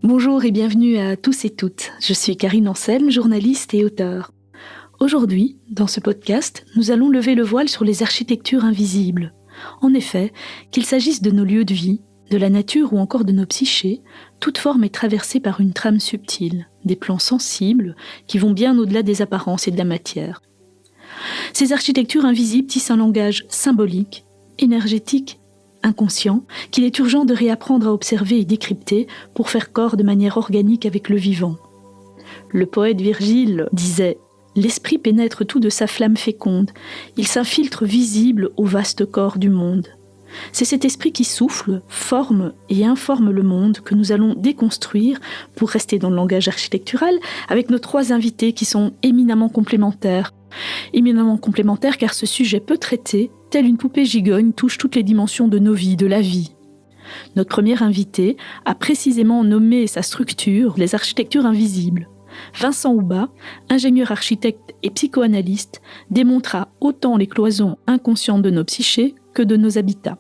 Bonjour et bienvenue à tous et toutes. Je suis Karine Anselme, journaliste et auteure. Aujourd'hui, dans ce podcast, nous allons lever le voile sur les architectures invisibles. En effet, qu'il s'agisse de nos lieux de vie, de la nature ou encore de nos psychés, toute forme est traversée par une trame subtile, des plans sensibles qui vont bien au-delà des apparences et de la matière. Ces architectures invisibles tissent un langage symbolique, énergétique, inconscient, qu'il est urgent de réapprendre à observer et décrypter pour faire corps de manière organique avec le vivant. Le poète Virgile disait « L'esprit pénètre tout de sa flamme féconde, il s'infiltre visible au vaste corps du monde ». C'est cet esprit qui souffle, forme et informe le monde que nous allons déconstruire pour rester dans le langage architectural avec nos trois invités qui sont éminemment complémentaires. Éminemment complémentaires car ce sujet peu traité, telle une poupée gigogne, touche toutes les dimensions de nos vies, de la vie. Notre premier invité a précisément nommé sa structure les architectures invisibles. Vincent Houba, ingénieur architecte et psychanalyste, démontra autant les cloisons inconscientes de nos psychés que de nos habitats.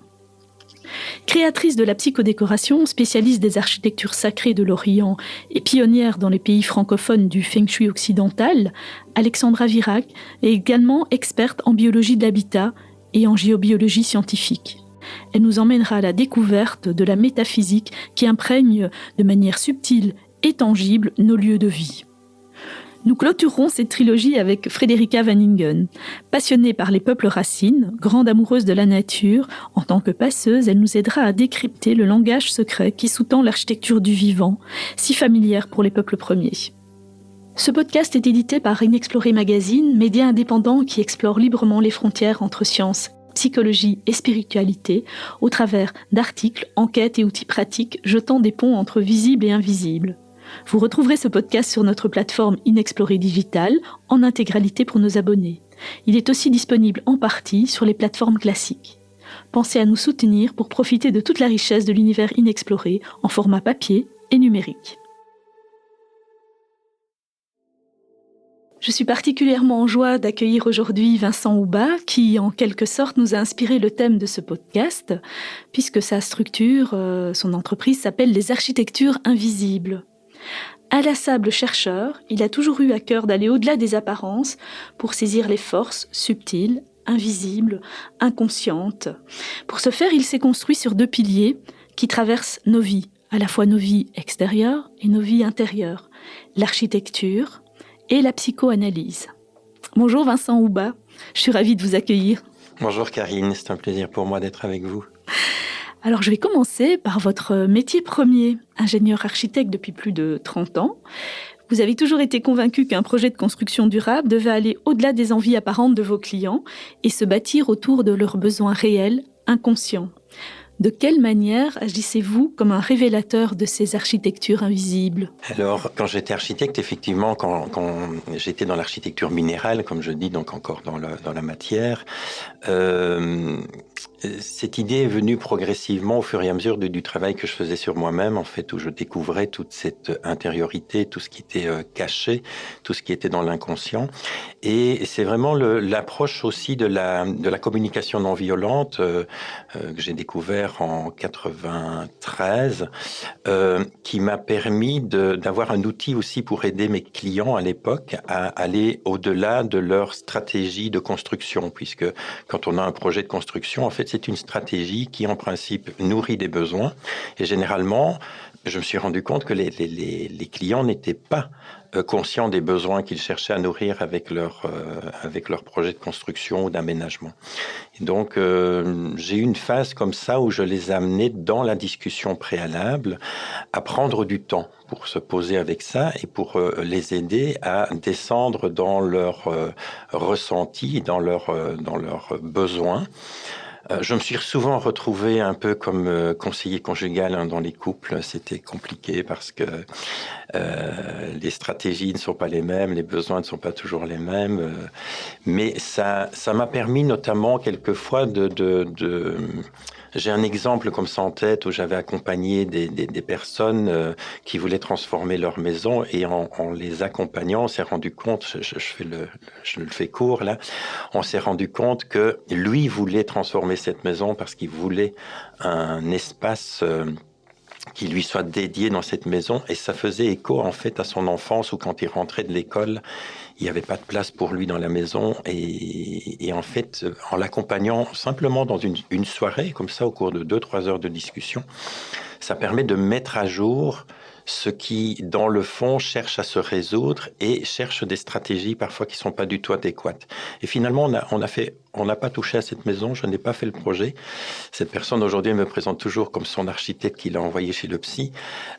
Créatrice de la psychodécoration, spécialiste des architectures sacrées de l'Orient et pionnière dans les pays francophones du Feng Shui occidental, Alexandra Virac est également experte en biologie de l'habitat et en géobiologie scientifique. Elle nous emmènera à la découverte de la métaphysique qui imprègne de manière subtile et tangible nos lieux de vie. Nous clôturerons cette trilogie avec Frederica Van Ingen. Passionnée par les peuples racines, grande amoureuse de la nature, en tant que passeuse, elle nous aidera à décrypter le langage secret qui sous-tend l'architecture du vivant, si familière pour les peuples premiers. Ce podcast est édité par Inexploré Magazine, média indépendant qui explore librement les frontières entre science, psychologie et spiritualité, au travers d'articles, enquêtes et outils pratiques jetant des ponts entre visible et invisible. Vous retrouverez ce podcast sur notre plateforme Inexploré Digital en intégralité pour nos abonnés. Il est aussi disponible en partie sur les plateformes classiques. Pensez à nous soutenir pour profiter de toute la richesse de l'univers inexploré en format papier et numérique. Je suis particulièrement en joie d'accueillir aujourd'hui Vincent Houba, qui en quelque sorte nous a inspiré le thème de ce podcast, puisque sa structure, son entreprise s'appelle les architectures invisibles. Inlassable chercheur, il a toujours eu à cœur d'aller au-delà des apparences pour saisir les forces subtiles, invisibles, inconscientes. Pour ce faire, il s'est construit sur deux piliers qui traversent nos vies, à la fois nos vies extérieures et nos vies intérieures, l'architecture et la psychoanalyse. Bonjour Vincent Houba, je suis ravie de vous accueillir. Bonjour Karine, c'est un plaisir pour moi d'être avec vous. Alors je vais commencer par votre métier premier, ingénieur architecte depuis plus de 30 ans. Vous avez toujours été convaincu qu'un projet de construction durable devait aller au-delà des envies apparentes de vos clients et se bâtir autour de leurs besoins réels, inconscients. De quelle manière agissez-vous comme un révélateur de ces architectures invisibles ? Alors, quand j'étais architecte, effectivement, quand j'étais dans l'architecture minérale, comme je dis, donc encore dans la matière, cette idée est venue progressivement au fur et à mesure du travail que je faisais sur moi-même, en fait, où je découvrais toute cette intériorité, tout ce qui était caché, tout ce qui était dans l'inconscient. Et c'est vraiment l'approche aussi de la communication non violente que j'ai découvert en 93, qui m'a permis d'avoir un outil aussi pour aider mes clients à l'époque à aller au-delà de leur stratégie de construction, puisque quand on a un projet de construction, en fait, c'est une stratégie qui, en principe, nourrit des besoins. Et généralement, je me suis rendu compte que les clients n'étaient pas conscients des besoins qu'ils cherchaient à nourrir avec leur projet de construction ou d'aménagement. Et donc, j'ai eu une phase comme ça où je les amenais dans la discussion préalable à prendre du temps pour se poser avec ça et pour les aider à descendre dans leur ressenti, dans leurs besoins. Je me suis souvent retrouvé un peu comme conseiller conjugal dans les couples. C'était compliqué parce que les stratégies ne sont pas les mêmes, les besoins ne sont pas toujours les mêmes. Mais ça m'a permis notamment quelquefois J'ai un exemple comme ça en tête où j'avais accompagné des personnes qui voulaient transformer leur maison et en les accompagnant, on s'est rendu compte, je le fais court là, on s'est rendu compte que lui voulait transformer cette maison parce qu'il voulait un espace qui lui soit dédié dans cette maison. Et ça faisait écho en fait à son enfance où quand il rentrait de l'école, il n'y avait pas de place pour lui dans la maison. Et en fait, en l'accompagnant simplement dans une soirée, comme ça, au cours de 2-3 heures de discussion, ça permet de mettre à jour ce qui, dans le fond, cherche à se résoudre et cherche des stratégies parfois qui ne sont pas du tout adéquates. Et finalement, on n'a pas touché à cette maison, je n'ai pas fait le projet. Cette personne, aujourd'hui, me présente toujours comme son architecte qu'il a envoyé chez le psy.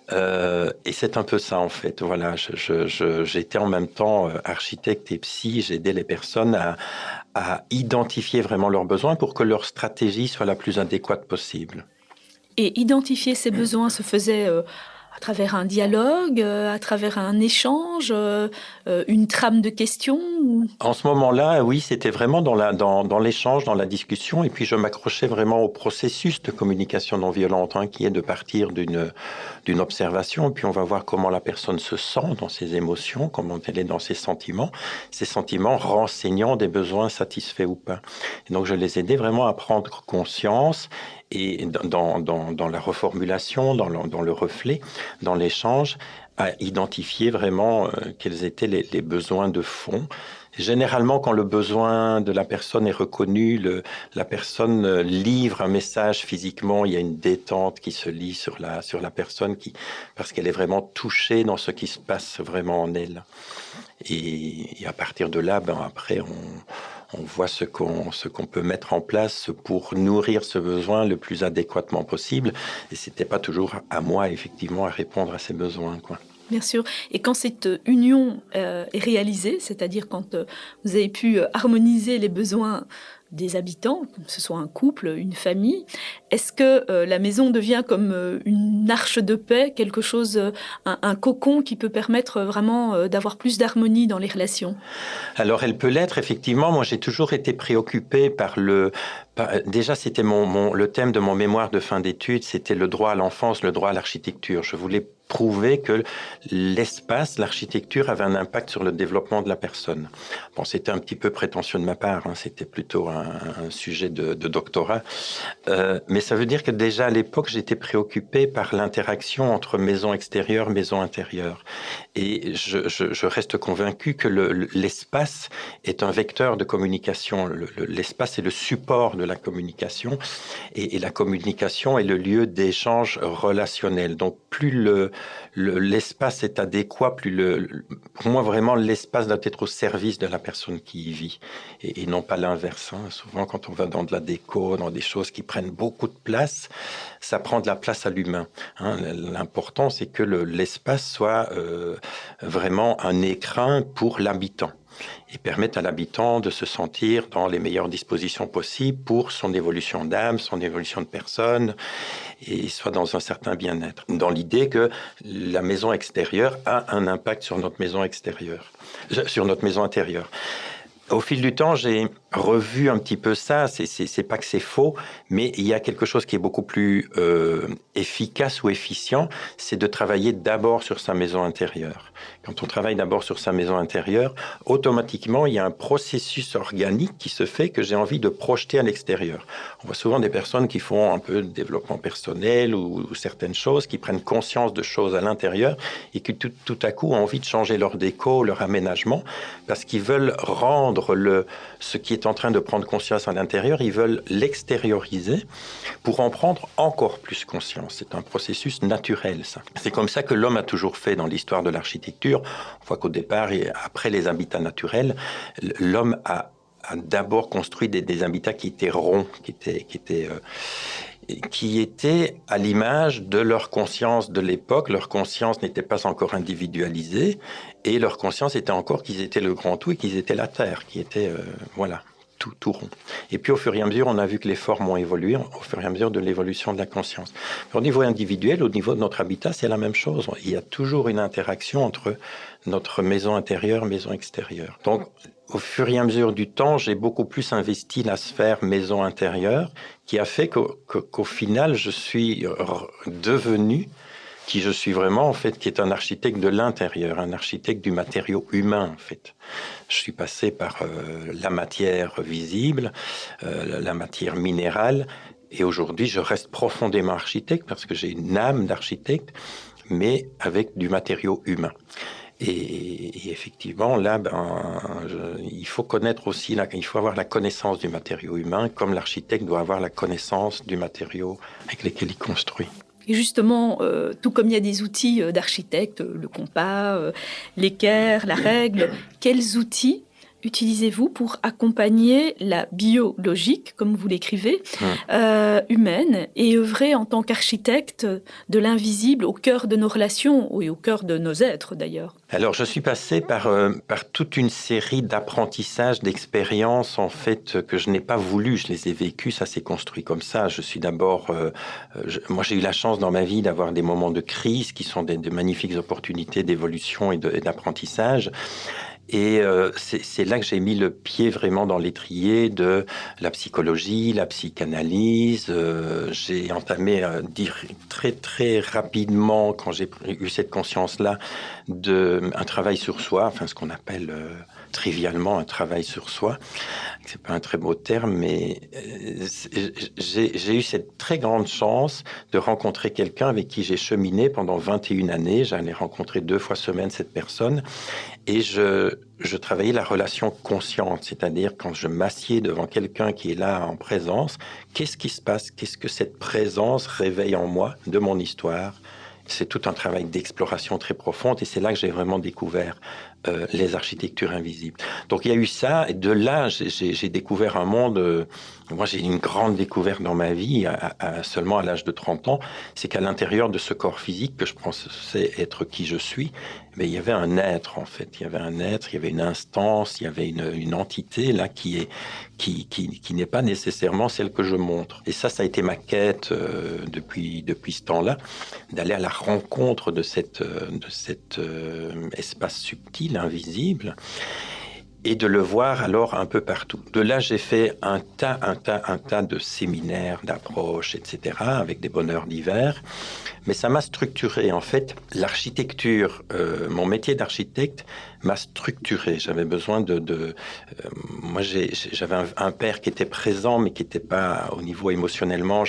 Et c'est un peu ça, en fait. Voilà, j'étais en même temps architecte et psy. J'aidais les personnes à identifier vraiment leurs besoins pour que leur stratégie soit la plus adéquate possible. Et identifier ces besoins se faisait à travers un dialogue, à travers un échange, une trame de questions En ce moment-là, oui, c'était vraiment dans l'échange, dans la discussion, et puis je m'accrochais vraiment au processus de communication non violente, qui est de partir d'une observation, puis on va voir comment la personne se sent dans ses émotions, comment elle est dans ses sentiments renseignant des besoins satisfaits ou pas. Et donc je les aidais vraiment à prendre conscience et dans la reformulation, dans le reflet, dans l'échange, à identifier vraiment quels étaient les besoins de fond. Généralement, quand le besoin de la personne est reconnu, la personne livre un message physiquement, il y a une détente qui se lit sur la personne parce qu'elle est vraiment touchée dans ce qui se passe vraiment en elle. Et à partir de là, après, on voit ce qu'on peut mettre en place pour nourrir ce besoin le plus adéquatement possible. Et c'était pas toujours à moi, effectivement, à répondre à ces besoins, quoi. Bien sûr. Et quand cette union est réalisée, c'est-à-dire quand vous avez pu harmoniser les besoins des habitants, que ce soit un couple, une famille, est-ce que la maison devient comme une arche de paix, quelque chose, un cocon qui peut permettre vraiment d'avoir plus d'harmonie dans les relations? Alors, elle peut l'être, effectivement. Moi, j'ai toujours été préoccupé déjà, c'était le thème de mon mémoire de fin d'études, c'était le droit à l'enfance, le droit à l'architecture. Je voulais prouver que l'espace, l'architecture avait un impact sur le développement de la personne. Bon, c'était un petit peu prétentieux de ma part, c'était plutôt un sujet de doctorat. Mais ça veut dire que déjà à l'époque, j'étais préoccupé par l'interaction entre maison extérieure, maison intérieure. Et je reste convaincu que l'espace est un vecteur de communication. L'espace est le support de la communication et la communication est le lieu d'échange relationnel. Donc plus l'espace est adéquat, pour moi vraiment l'espace doit être au service de la personne qui y vit et non pas l'inverse. Souvent quand on va dans de la déco, dans des choses qui prennent beaucoup de place, ça prend de la place à l'humain. L'important c'est que l'espace soit vraiment un écrin pour l'habitant et permettre à l'habitant de se sentir dans les meilleures dispositions possibles pour son évolution d'âme, son évolution de personne, et soit dans un certain bien-être. Dans l'idée que la maison extérieure a un impact sur notre maison extérieure, sur notre maison intérieure. Au fil du temps, j'ai revu un petit peu ça. C'est pas que c'est faux, mais il y a quelque chose qui est beaucoup plus efficace ou efficient, c'est de travailler d'abord sur sa maison intérieure. Quand on travaille d'abord sur sa maison intérieure, automatiquement, il y a un processus organique qui se fait que j'ai envie de projeter à l'extérieur. On voit souvent des personnes qui font un peu de développement personnel ou certaines choses, qui prennent conscience de choses à l'intérieur et qui tout à coup ont envie de changer leur déco, leur aménagement, parce qu'ils veulent rendre ce qui est en train de prendre conscience à l'intérieur, ils veulent l'extérioriser pour en prendre encore plus conscience. C'est un processus naturel, ça. C'est comme ça que l'homme a toujours fait dans l'histoire de l'architecture. On voit qu'au départ, et après les habitats naturels, l'homme a d'abord construit des habitats qui étaient ronds, qui étaient à l'image de leur conscience de l'époque. Leur conscience n'était pas encore individualisée et leur conscience était encore qu'ils étaient le grand tout et qu'ils étaient la terre, qui était, voilà, tout rond. Et puis au fur et à mesure, on a vu que les formes ont évolué au fur et à mesure de l'évolution de la conscience. Au niveau individuel, au niveau de notre habitat, c'est la même chose. Il y a toujours une interaction entre notre maison intérieure, maison extérieure. Donc, au fur et à mesure du temps, j'ai beaucoup plus investi la sphère maison intérieure, qui a fait qu'au final, je suis devenu qui je suis vraiment, en fait, qui est un architecte de l'intérieur, un architecte du matériau humain, en fait. Je suis passé par la matière visible, la matière minérale, Et aujourd'hui, je reste profondément architecte parce que j'ai une âme d'architecte, mais avec du matériau humain. Et effectivement, là, il faut connaître aussi, il faut avoir la connaissance du matériau humain, comme l'architecte doit avoir la connaissance du matériau avec lequel il construit. Et justement, tout comme il y a des outils d'architecte, le compas, l'équerre, la règle, quels outils utilisez-vous pour accompagner la biologique, comme vous l'écrivez, humaine, et œuvrer en tant qu'architecte de l'invisible au cœur de nos relations et au cœur de nos êtres d'ailleurs? Alors, je suis passé par toute une série d'apprentissages, d'expériences, en fait, que je n'ai pas voulu. Je les ai vécues, ça s'est construit comme ça. Je suis d'abord... moi, j'ai eu la chance dans ma vie d'avoir des moments de crise qui sont de magnifiques opportunités d'évolution et d'apprentissage. Et c'est là que j'ai mis le pied vraiment dans l'étrier de la psychologie, la psychanalyse. J'ai entamé très très rapidement, quand j'ai eu cette conscience-là, un travail sur soi, enfin ce qu'on appelle trivialement un travail sur soi. C'est pas un très beau terme, mais j'ai eu cette très grande chance de rencontrer quelqu'un avec qui j'ai cheminé pendant 21 années. J'allais rencontrer 2 fois semaine cette personne. Et je travaillais la relation consciente, c'est-à-dire quand je m'assieds devant quelqu'un qui est là en présence, qu'est-ce qui se passe? Qu'est-ce que cette présence réveille en moi de mon histoire? C'est tout un travail d'exploration très profonde et c'est là que j'ai vraiment découvert les architectures invisibles. Donc il y a eu ça et de là j'ai découvert un monde. Moi j'ai une grande découverte dans ma vie seulement à l'âge de 30 ans, c'est qu'à l'intérieur de ce corps physique que je pensais être qui je suis, mais il y avait un être en fait. Il y avait un être, il y avait une instance, il y avait une entité là qui n'est pas nécessairement celle que je montre. Et ça a été ma quête depuis ce temps-là, d'aller à la rencontre de cet espace subtil, invisible, et de le voir alors un peu partout. De là, j'ai fait un tas de séminaires, d'approches, etc., avec des bonheurs divers. Mais ça m'a structuré. En fait, l'architecture, mon métier d'architecte m'a structuré. J'avais besoin moi, j'avais un père qui était présent, mais qui n'était pas au niveau émotionnellement,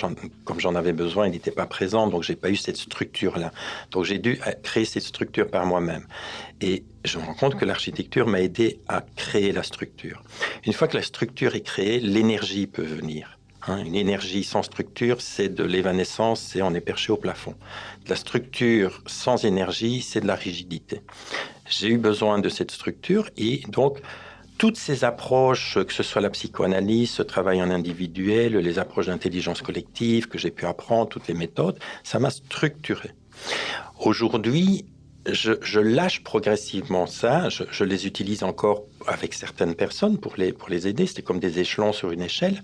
comme j'en avais besoin, il n'était pas présent. Donc, j'ai pas eu cette structure-là. Donc, j'ai dû créer cette structure par moi-même. Et je me rends compte que l'architecture m'a aidé à créer la structure. Une fois que la structure est créée, l'énergie peut venir. Une énergie sans structure, c'est de l'évanescence, on est perché au plafond. La structure sans énergie, c'est de la rigidité. J'ai eu besoin de cette structure et donc toutes ces approches, que ce soit la psychanalyse, ce travail en individuel, les approches d'intelligence collective que j'ai pu apprendre, toutes les méthodes, ça m'a structuré. Aujourd'hui, je lâche progressivement ça, je les utilise encore avec certaines personnes pour les aider, c'était comme des échelons sur une échelle.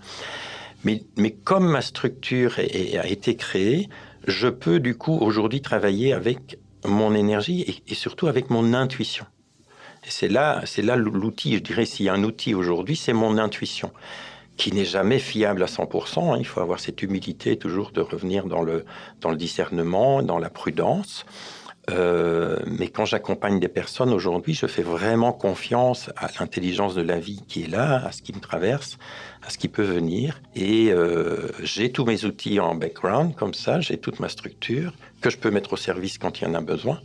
Mais comme ma structure a été créée, je peux du coup aujourd'hui travailler avec mon énergie et surtout avec mon intuition. Et c'est là l'outil, je dirais, s'il y a un outil aujourd'hui, c'est mon intuition, qui n'est jamais fiable à 100%. Il faut avoir cette humilité toujours de revenir dans le discernement, dans la prudence. Mais quand j'accompagne des personnes aujourd'hui, je fais vraiment confiance à l'intelligence de la vie qui est là, à ce qui me traverse, à ce qui peut venir. Et j'ai tous mes outils en background, comme ça, j'ai toute ma structure que je peux mettre au service quand il y en a besoin.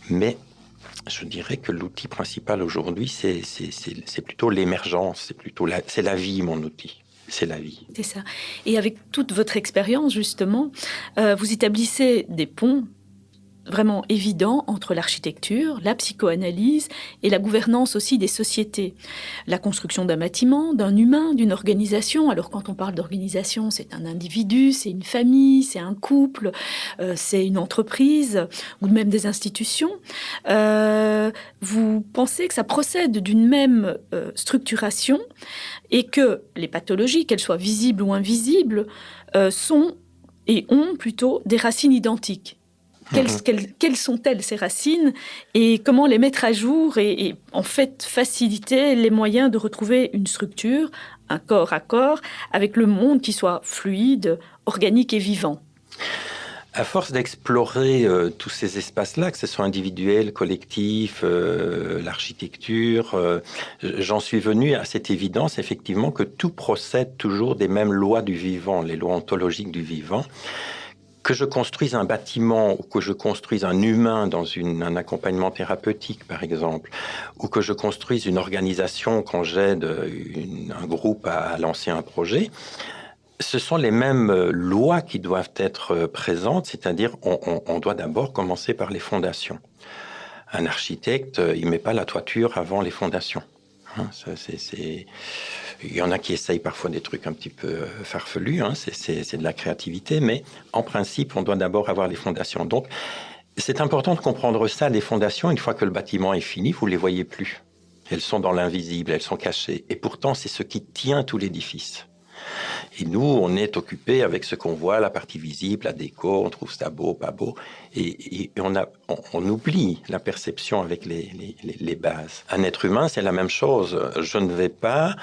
Mais je dirais que l'outil principal aujourd'hui, c'est plutôt l'émergence, c'est la vie, mon outil. C'est la vie. C'est ça. Et avec toute votre expérience, justement, vous établissez des ponts vraiment évident entre l'architecture, la psychanalyse et la gouvernance aussi des sociétés. La construction d'un bâtiment, d'un humain, d'une organisation. Alors quand on parle d'organisation, c'est un individu, c'est une famille, c'est un couple, c'est une entreprise ou même des institutions. Vous pensez que ça procède d'une même structuration et que les pathologies, qu'elles soient visibles ou invisibles, sont et ont plutôt des racines identiques. Quelles sont-elles, ces racines, et comment les mettre à jour et en fait faciliter les moyens de retrouver une structure, un corps à corps, avec le monde qui soit fluide, organique et vivant? À force d'explorer tous ces espaces-là, que ce soit individuel, collectif, l'architecture, j'en suis venu à cette évidence, effectivement, que tout procède toujours des mêmes lois du vivant, les lois ontologiques du vivant. Que je construise un bâtiment ou que je construise un humain dans un accompagnement thérapeutique, par exemple, ou que je construise une organisation quand j'aide un groupe à lancer un projet, ce sont les mêmes lois qui doivent être présentes, c'est-à-dire on doit d'abord commencer par les fondations. Un architecte, il ne met pas la toiture avant les fondations. Hein, Il y en a qui essayent parfois des trucs un petit peu farfelus, hein, c'est de la créativité, mais en principe, on doit d'abord avoir les fondations. Donc, c'est important de comprendre ça, les fondations, une fois que le bâtiment est fini, vous ne les voyez plus. Elles sont dans l'invisible, elles sont cachées. Et pourtant, c'est ce qui tient tout l'édifice. Et nous, on est occupé avec ce qu'on voit, la partie visible, la déco, on trouve ça beau, pas beau. Et on oublie la perception avec les bases. Un être humain, c'est la même chose. Je ne vais pas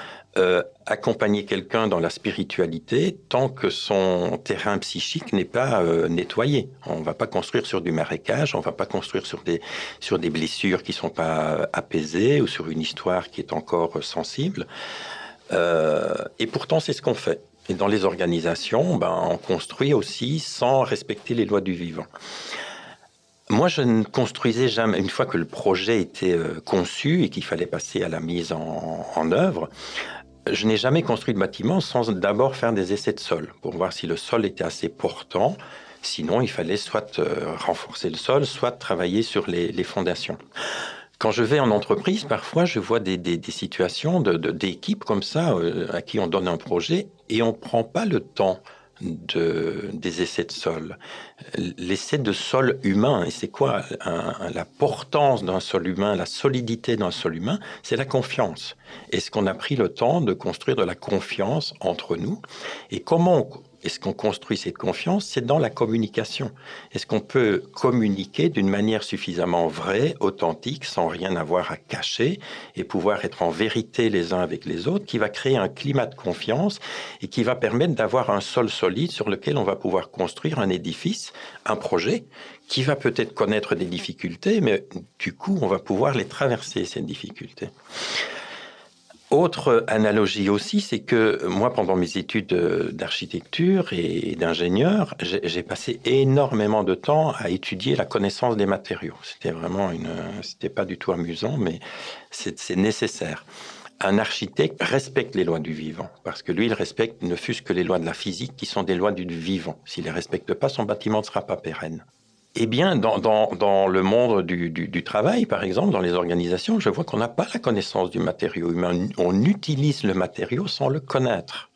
accompagner quelqu'un dans la spiritualité tant que son terrain psychique n'est pas nettoyé. On ne va pas construire sur du marécage, on ne va pas construire sur des blessures qui ne sont pas apaisées ou sur une histoire qui est encore sensible. Et pourtant, c'est ce qu'on fait. Et dans les organisations, on construit aussi sans respecter les lois du vivant. Moi, je ne construisais jamais, une fois que le projet était conçu et qu'il fallait passer à la mise en œuvre, je n'ai jamais construit de bâtiment sans d'abord faire des essais de sol pour voir si le sol était assez portant. Sinon, il fallait soit renforcer le sol, soit travailler sur les fondations. Quand je vais en entreprise, parfois, je vois des situations d'équipes comme ça, à qui on donne un projet et on ne prend pas le temps des essais de sol. L'essai de sol humain, et c'est quoi la portance d'un sol humain, la solidité d'un sol humain, c'est la confiance. Est-ce qu'on a pris le temps de construire de la confiance entre nous? Et comment est-ce qu'on construit cette confiance? C'est dans la communication. Est-ce qu'on peut communiquer d'une manière suffisamment vraie, authentique, sans rien avoir à cacher et pouvoir être en vérité les uns avec les autres, qui va créer un climat de confiance et qui va permettre d'avoir un sol solide sur lequel on va pouvoir construire un édifice, un projet qui va peut-être connaître des difficultés, mais du coup, on va pouvoir les traverser, ces difficultés. Autre analogie aussi, c'est que moi, pendant mes études d'architecture et d'ingénieur, j'ai passé énormément de temps à étudier la connaissance des matériaux. C'était pas du tout amusant, mais c'est nécessaire. Un architecte respecte les lois du vivant, parce que lui, il respecte ne fût-ce que les lois de la physique, qui sont des lois du vivant. S'il les respecte pas, son bâtiment ne sera pas pérenne. Eh bien, dans le monde du travail, par exemple, dans les organisations, je vois qu'on n'a pas la connaissance du matériau humain. On utilise le matériau sans le connaître.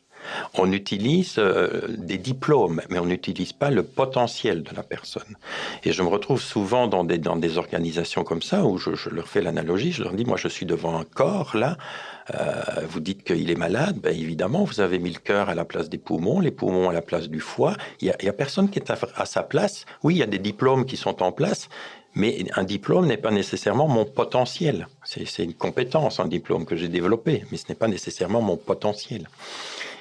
On utilise des diplômes, mais on n'utilise pas le potentiel de la personne. Et je me retrouve souvent dans des organisations comme ça, où je leur fais l'analogie, je leur dis, moi je suis devant un corps, là, vous dites qu'il est malade, évidemment, vous avez mis le cœur à la place des poumons, les poumons à la place du foie, il y a personne qui est à sa place. Oui, il y a des diplômes qui sont en place, mais un diplôme n'est pas nécessairement mon potentiel. C'est une compétence, un diplôme que j'ai développé, mais ce n'est pas nécessairement mon potentiel.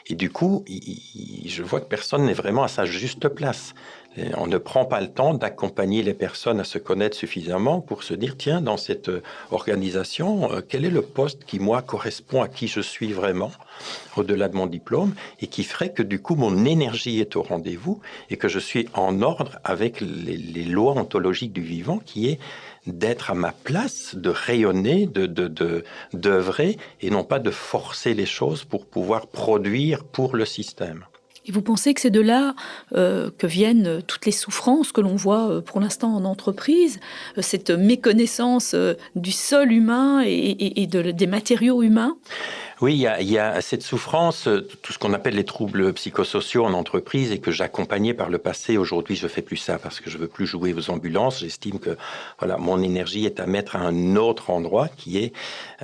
Et du coup, je vois que personne n'est vraiment à sa juste place. Et on ne prend pas le temps d'accompagner les personnes à se connaître suffisamment pour se dire, tiens, dans cette organisation, quel est le poste qui, moi, correspond à qui je suis vraiment, au-delà de mon diplôme, et qui ferait que, du coup, mon énergie est au rendez-vous et que je suis en ordre avec les lois ontologiques du vivant, qui est d'être à ma place, de rayonner, d'œuvrer, et non pas de forcer les choses pour pouvoir produire pour le système. Et vous pensez que c'est de là que viennent toutes les souffrances que l'on voit pour l'instant en entreprise, cette méconnaissance du sol humain et des matériaux humains? Oui, il y a cette souffrance, tout ce qu'on appelle les troubles psychosociaux en entreprise et que j'accompagnais par le passé. Aujourd'hui, je fais plus ça parce que je veux plus jouer aux ambulances. J'estime que voilà, mon énergie est à mettre à un autre endroit, qui est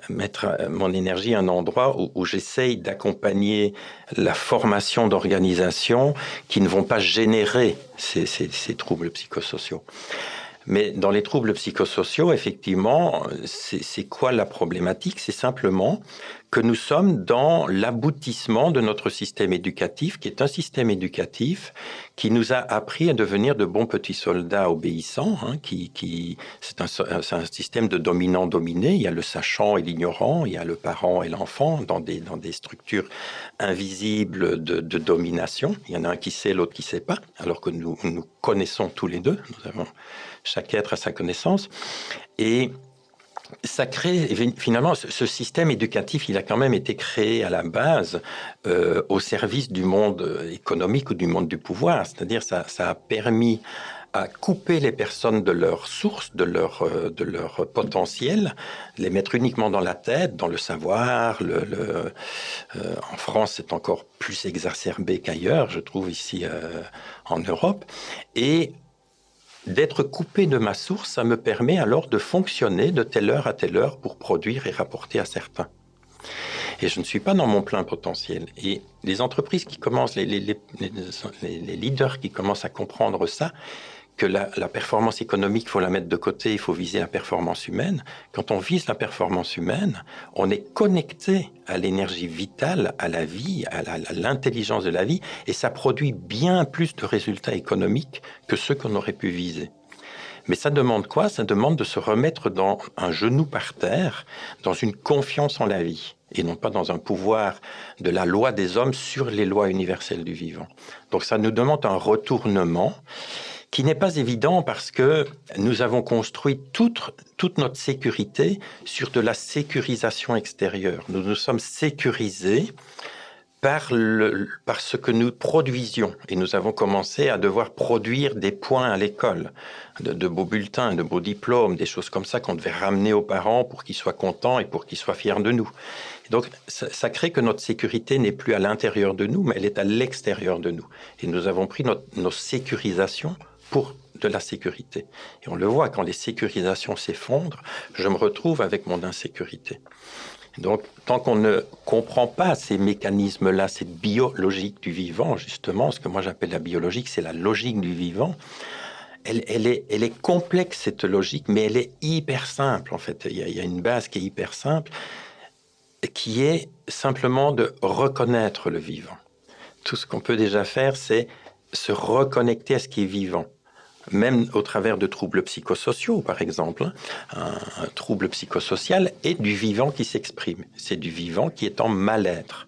mettre mon énergie à un endroit où j'essaye d'accompagner la formation d'organisations qui ne vont pas générer ces troubles psychosociaux. Mais dans les troubles psychosociaux, effectivement, c'est quoi la problématique? C'est simplement que nous sommes dans l'aboutissement de notre système éducatif, qui est un système éducatif qui nous a appris à devenir de bons petits soldats obéissants. C'est un système de dominant-dominé. Il y a le sachant et l'ignorant, il y a le parent et l'enfant dans des structures invisibles de domination. Il y en a un qui sait, l'autre qui ne sait pas, alors que nous connaissons tous les deux. Nous avons chaque être à sa connaissance. Et ça crée, finalement, ce système éducatif, il a quand même été créé à la base au service du monde économique ou du monde du pouvoir. C'est-à-dire ça a permis à couper les personnes de leur source, de leur potentiel, les mettre uniquement dans la tête, dans le savoir. En France, c'est encore plus exacerbé qu'ailleurs, je trouve, ici en Europe. Et d'être coupé de ma source, ça me permet alors de fonctionner de telle heure à telle heure pour produire et rapporter à certains. Et je ne suis pas dans mon plein potentiel. Et les entreprises qui commencent, les leaders qui commencent à comprendre ça, que la performance économique, il faut la mettre de côté, il faut viser la performance humaine. Quand on vise la performance humaine, on est connecté à l'énergie vitale, à la vie, à l'intelligence de la vie, et ça produit bien plus de résultats économiques que ceux qu'on aurait pu viser. Mais ça demande quoi? Ça demande de se remettre dans un genou par terre, dans une confiance en la vie, et non pas dans un pouvoir de la loi des hommes sur les lois universelles du vivant. Donc ça nous demande un retournement qui n'est pas évident parce que nous avons construit toute notre sécurité sur de la sécurisation extérieure. Nous nous sommes sécurisés par ce que nous produisions. Et nous avons commencé à devoir produire des points à l'école, de beaux bulletins, de beaux diplômes, des choses comme ça qu'on devait ramener aux parents pour qu'ils soient contents et pour qu'ils soient fiers de nous. Et donc, ça crée que notre sécurité n'est plus à l'intérieur de nous, mais elle est à l'extérieur de nous. Et nous avons pris nos sécurisations pour de la sécurité. Et on le voit, quand les sécurisations s'effondrent, je me retrouve avec mon insécurité. Donc, tant qu'on ne comprend pas ces mécanismes-là, cette biologique du vivant, justement, ce que moi j'appelle la biologique, c'est la logique du vivant, elle est complexe, cette logique, mais elle est hyper simple, en fait. Il y a une base qui est hyper simple, qui est simplement de reconnaître le vivant. Tout ce qu'on peut déjà faire, c'est se reconnecter à ce qui est vivant. Même au travers de troubles psychosociaux, par exemple. Un trouble psychosocial est du vivant qui s'exprime. C'est du vivant qui est en mal-être.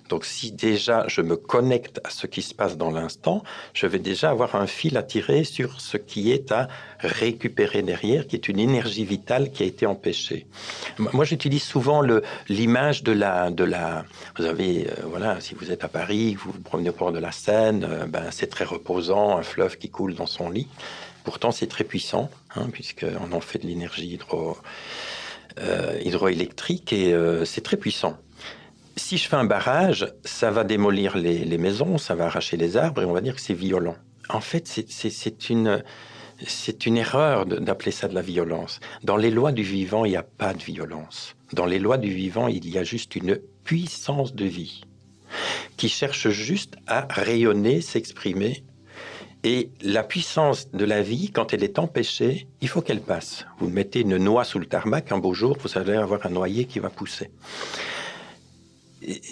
Donc, si déjà je me connecte à ce qui se passe dans l'instant, je vais déjà avoir un fil à tirer sur ce qui est à récupérer derrière, qui est une énergie vitale qui a été empêchée. Moi, j'utilise souvent l'image de la. Vous avez, voilà, si vous êtes à Paris, vous vous promenez au port de la Seine, c'est très reposant, un fleuve qui coule dans son lit. Pourtant, c'est très puissant, puisqu'on en fait de l'énergie hydroélectrique et c'est très puissant. Si je fais un barrage, ça va démolir les maisons, ça va arracher les arbres et on va dire que c'est violent. En fait, c'est une erreur d'appeler ça de la violence. Dans les lois du vivant, il n'y a pas de violence. Dans les lois du vivant, il y a juste une puissance de vie qui cherche juste à rayonner, s'exprimer. Et la puissance de la vie, quand elle est empêchée, il faut qu'elle passe. Vous mettez une noix sous le tarmac, un beau jour, vous allez avoir un noyer qui va pousser.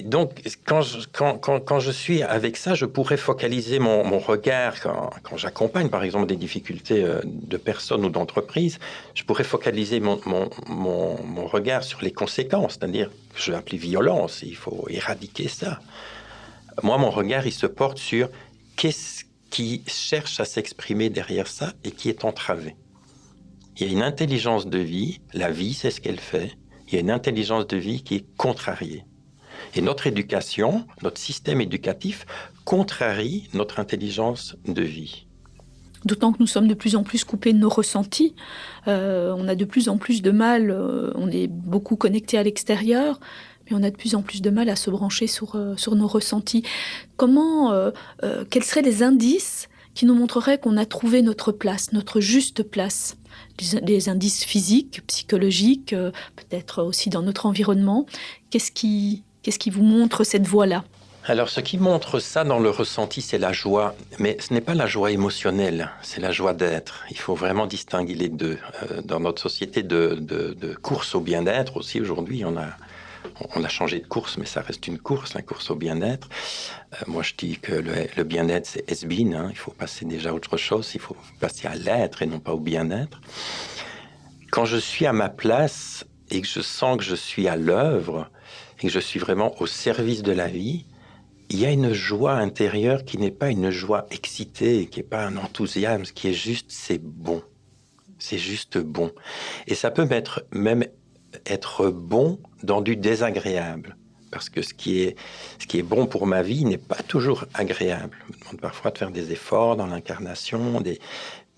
Donc, quand je suis avec ça, je pourrais focaliser mon regard, quand j'accompagne par exemple des difficultés de personnes ou d'entreprises, je pourrais focaliser mon regard sur les conséquences, c'est-à-dire que je vais appeler violence, il faut éradiquer ça. Moi, mon regard, il se porte sur qu'est-ce qui cherche à s'exprimer derrière ça et qui est entravé. Il y a une intelligence de vie, la vie, c'est ce qu'elle fait, il y a une intelligence de vie qui est contrariée. Et notre éducation, notre système éducatif contrarie notre intelligence de vie. D'autant que nous sommes de plus en plus coupés de nos ressentis. On a de plus en plus de mal, on est beaucoup connectés à l'extérieur, mais on a de plus en plus de mal à se brancher sur nos ressentis. Quels seraient les indices qui nous montreraient qu'on a trouvé notre place, notre juste place? Des indices physiques, psychologiques, peut-être aussi dans notre environnement. Qu'est-ce qui vous montre cette voie-là? Alors, ce qui montre ça dans le ressenti, c'est la joie. Mais ce n'est pas la joie émotionnelle, c'est la joie d'être. Il faut vraiment distinguer les deux. Dans notre société de course au bien-être aussi, aujourd'hui, on a On a changé de course, mais ça reste une course, la course au bien-être. Moi, je dis que le bien-être, c'est has-been, hein. Il faut passer déjà à autre chose, il faut passer à l'être et non pas au bien-être. Quand je suis à ma place et que je sens que je suis à l'œuvre et que je suis vraiment au service de la vie, il y a une joie intérieure qui n'est pas une joie excitée, qui n'est pas un enthousiasme, qui est juste, c'est bon. C'est juste bon. Et ça peut même être bon dans du désagréable. Parce que ce qui est bon pour ma vie n'est pas toujours agréable. Je me demande parfois de faire des efforts dans l'incarnation,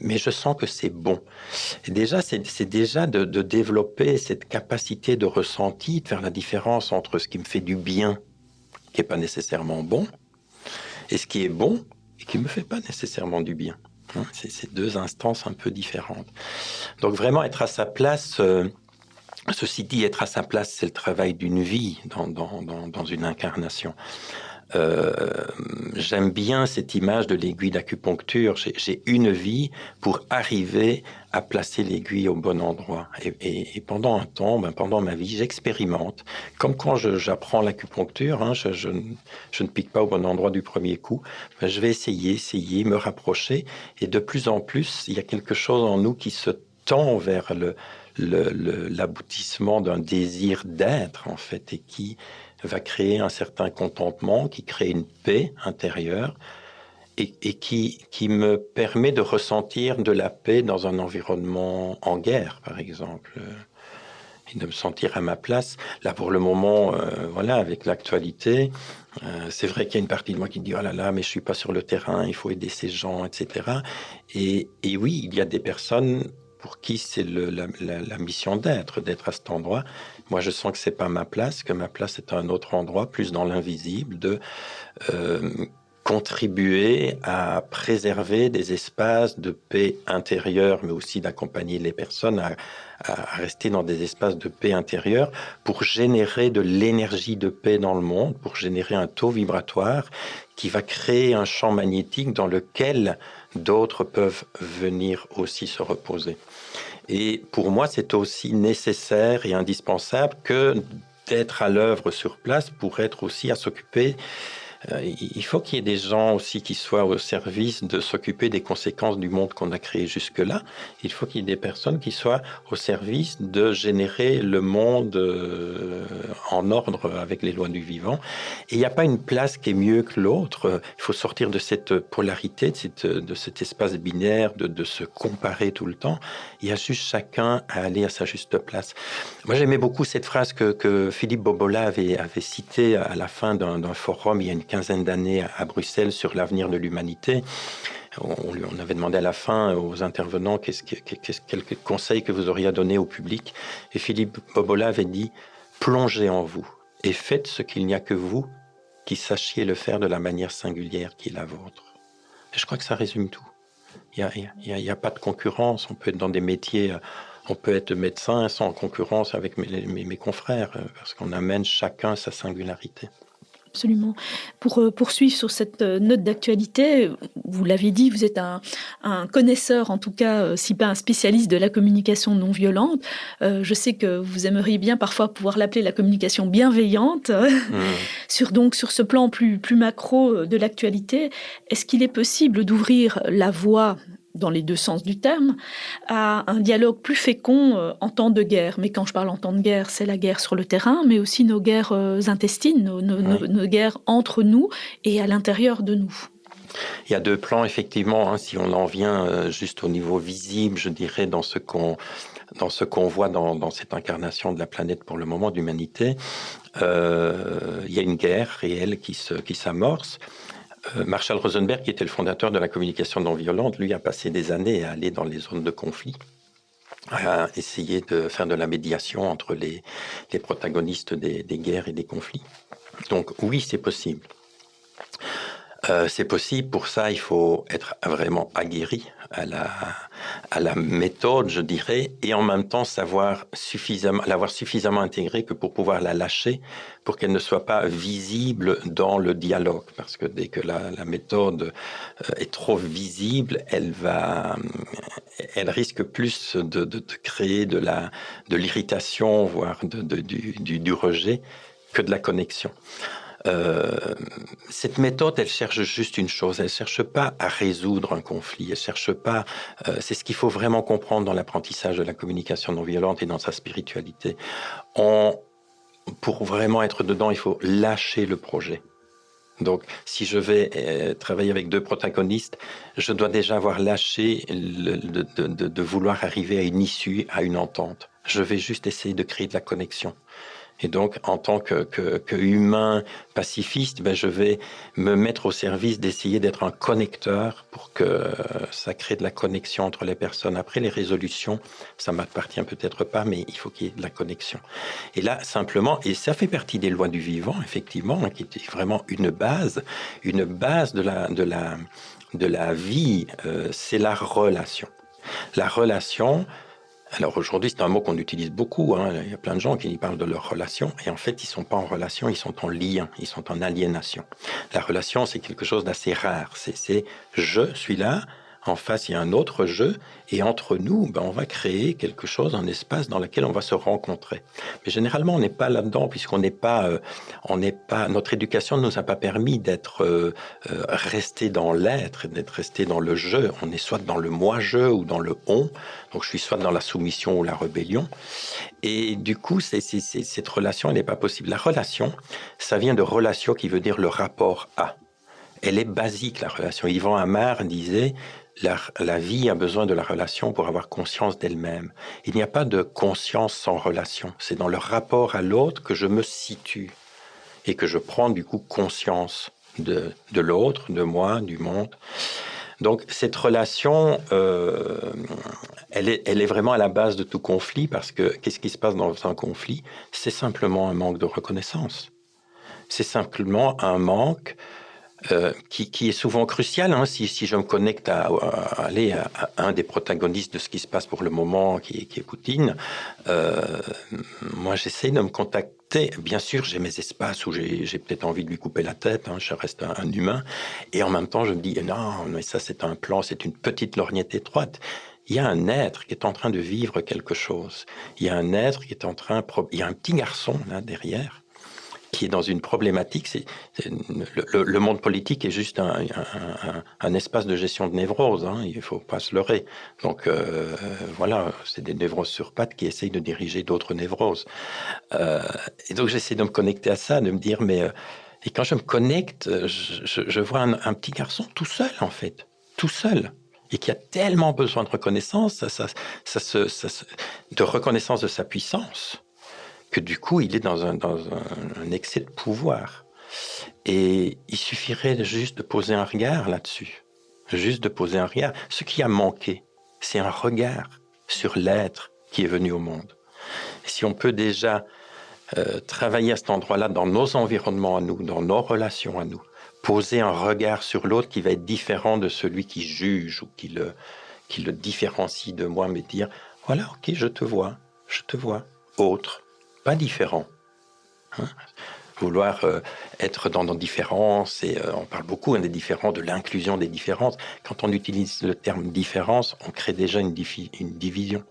mais je sens que c'est bon. Et déjà, c'est déjà de développer cette capacité de ressenti, de faire la différence entre ce qui me fait du bien, qui n'est pas nécessairement bon, et ce qui est bon et qui ne me fait pas nécessairement du bien. C'est deux instances un peu différentes. Donc vraiment être à sa place, ceci dit, être à sa place, c'est le travail d'une vie dans une incarnation. J'aime bien cette image de l'aiguille d'acupuncture. J'ai une vie pour arriver à placer l'aiguille au bon endroit. Et pendant un temps, pendant ma vie, j'expérimente. Comme quand j'apprends l'acupuncture, hein, je ne pique pas au bon endroit du premier coup. Je vais essayer, me rapprocher. Et de plus en plus, il y a quelque chose en nous qui se tend vers l'aboutissement d'un désir d'être, en fait, et qui va créer un certain contentement, qui crée une paix intérieure et qui me permet de ressentir de la paix dans un environnement en guerre, par exemple, et de me sentir à ma place. Là, pour le moment, voilà, avec l'actualité, c'est vrai qu'il y a une partie de moi qui dit « Oh là là, mais je suis pas sur le terrain, il faut aider ces gens, etc. » Et oui, il y a des personnes pour qui c'est la mission d'être à cet endroit. Moi, je sens que c'est pas ma place, que ma place est à un autre endroit, plus dans l'invisible, de contribuer à préserver des espaces de paix intérieure, mais aussi d'accompagner les personnes à rester dans des espaces de paix intérieure pour générer de l'énergie de paix dans le monde, pour générer un taux vibratoire qui va créer un champ magnétique dans lequel d'autres peuvent venir aussi se reposer. Et pour moi, c'est aussi nécessaire et indispensable que d'être à l'œuvre sur place pour être aussi à s'occuper. Il faut qu'il y ait des gens aussi qui soient au service de s'occuper des conséquences du monde qu'on a créé jusque-là. Il faut qu'il y ait des personnes qui soient au service de générer le monde en ordre avec les lois du vivant. Et il n'y a pas une place qui est mieux que l'autre. Il faut sortir de cette polarité, de cet espace binaire, de se comparer tout le temps. Il y a juste chacun à aller à sa juste place. Moi, j'aimais beaucoup cette phrase que Philippe Bobola avait citée à la fin d'un forum il y a une quinzaine d'années à Bruxelles sur l'avenir de l'humanité. On avait demandé à la fin aux intervenants quel conseil que vous auriez à donner au public. Et Philippe Bobola avait dit « Plongez en vous et faites ce qu'il n'y a que vous qui sachiez le faire de la manière singulière qui est la vôtre. » Et je crois que ça résume tout. Il n'y a pas de concurrence. On peut être dans des métiers... On peut être médecin sans concurrence avec mes confrères, parce qu'on amène chacun sa singularité. Absolument. Pour poursuivre sur cette note d'actualité, vous l'avez dit, vous êtes un connaisseur, en tout cas, si pas un spécialiste de la communication non violente. Je sais que vous aimeriez bien parfois pouvoir l'appeler la communication bienveillante. Sur ce plan plus macro de l'actualité, est-ce qu'il est possible d'ouvrir la voie, dans les deux sens du terme, à un dialogue plus fécond en temps de guerre. Mais quand je parle en temps de guerre, c'est la guerre sur le terrain, mais aussi nos guerres intestines, nos guerres entre nous et à l'intérieur de nous. Il y a deux plans, effectivement, hein, si on en vient juste au niveau visible, je dirais, dans ce qu'on voit dans cette incarnation de la planète pour le moment, d'humanité. Il y a une guerre réelle qui s'amorce. Marshall Rosenberg, qui était le fondateur de la communication non violente, lui a passé des années à aller dans les zones de conflit, à essayer de faire de la médiation entre les protagonistes des guerres et des conflits. Donc oui, c'est possible. C'est possible. Pour ça, il faut être vraiment aguerri à à la méthode, je dirais, et en même temps l'avoir suffisamment intégrée que pour pouvoir la lâcher, pour qu'elle ne soit pas visible dans le dialogue. Parce que dès que la méthode est trop visible, elle risque plus de créer de l'irritation, voire du rejet, que de la connexion. Cette méthode, elle cherche juste une chose. Elle cherche pas à résoudre un conflit. Elle cherche pas. C'est ce qu'il faut vraiment comprendre dans l'apprentissage de la communication non violente et dans sa spiritualité. Pour vraiment être dedans, il faut lâcher le projet. Donc, si je vais travailler avec deux protagonistes, je dois déjà avoir lâché de vouloir arriver à une issue, à une entente. Je vais juste essayer de créer de la connexion. Et donc, en tant que humain pacifiste, je vais me mettre au service d'essayer d'être un connecteur pour que ça crée de la connexion entre les personnes. Après, les résolutions, ça m'appartient peut-être pas, mais il faut qu'il y ait de la connexion. Et là, simplement, et ça fait partie des lois du vivant, effectivement, qui était vraiment une base de la vie, c'est la relation. La relation. Alors aujourd'hui, c'est un mot qu'on utilise beaucoup. Il y a plein de gens qui parlent de leur relation. Et en fait, ils ne sont pas en relation, ils sont en lien, ils sont en aliénation. La relation, c'est quelque chose d'assez rare. C'est je suis là, en face, il y a un autre je. Et entre nous, on va créer quelque chose, un espace dans lequel on va se rencontrer. Mais généralement, on n'est pas là-dedans, puisqu'on n'est pas... notre éducation ne nous a pas permis d'être resté dans l'être, d'être resté dans le je. On est soit dans le moi-je ou dans le on. Donc, je suis soit dans la soumission ou la rébellion. Et du coup, cette relation, elle n'est pas possible. La relation, ça vient de relatio, qui veut dire le rapport à. Elle est basique, la relation. Yvan Amar disait la vie a besoin de la relation pour avoir conscience d'elle-même. Il n'y a pas de conscience sans relation. C'est dans le rapport à l'autre que je me situe et que je prends du coup conscience de l'autre, de moi, du monde. Donc cette relation, elle est vraiment à la base de tout conflit, parce que qu'est-ce qui se passe dans un conflit? C'est simplement un manque de reconnaissance. C'est simplement un manque qui est souvent crucial. Si je me connecte à un des protagonistes de ce qui se passe pour le moment, qui est Poutine, moi j'essaie de me contacter. Bien sûr, j'ai mes espaces où j'ai peut-être envie de lui couper la tête, je reste un humain, et en même temps je me dis non, mais ça c'est un plan, c'est une petite lorgnette étroite. Il y a un être qui est en train de vivre quelque chose. Il y a un être qui est il y a un petit garçon là derrière, qui est dans une problématique. Le monde politique est juste un espace de gestion de névrose. Il ne faut pas se leurrer. Donc voilà, c'est des névroses sur pattes qui essayent de diriger d'autres névroses. Et donc j'essaie de me connecter à ça, de me dire, et quand je me connecte, je vois un petit garçon tout seul, en fait. Tout seul. Et qui a tellement besoin de reconnaissance, de reconnaissance de sa puissance, que du coup, il est dans un excès de pouvoir. Et il suffirait juste de poser un regard là-dessus. Juste de poser un regard. Ce qui a manqué, c'est un regard sur l'être qui est venu au monde. Et si on peut déjà travailler à cet endroit-là, dans nos environnements à nous, dans nos relations à nous, poser un regard sur l'autre qui va être différent de celui qui juge ou qui le différencie de moi, mais dire, voilà, ok, je te vois, autre, pas différent. Vouloir être dans nos différences, et on parle beaucoup des différences, de l'inclusion des différences. Quand on utilise le terme différence, on crée déjà une division.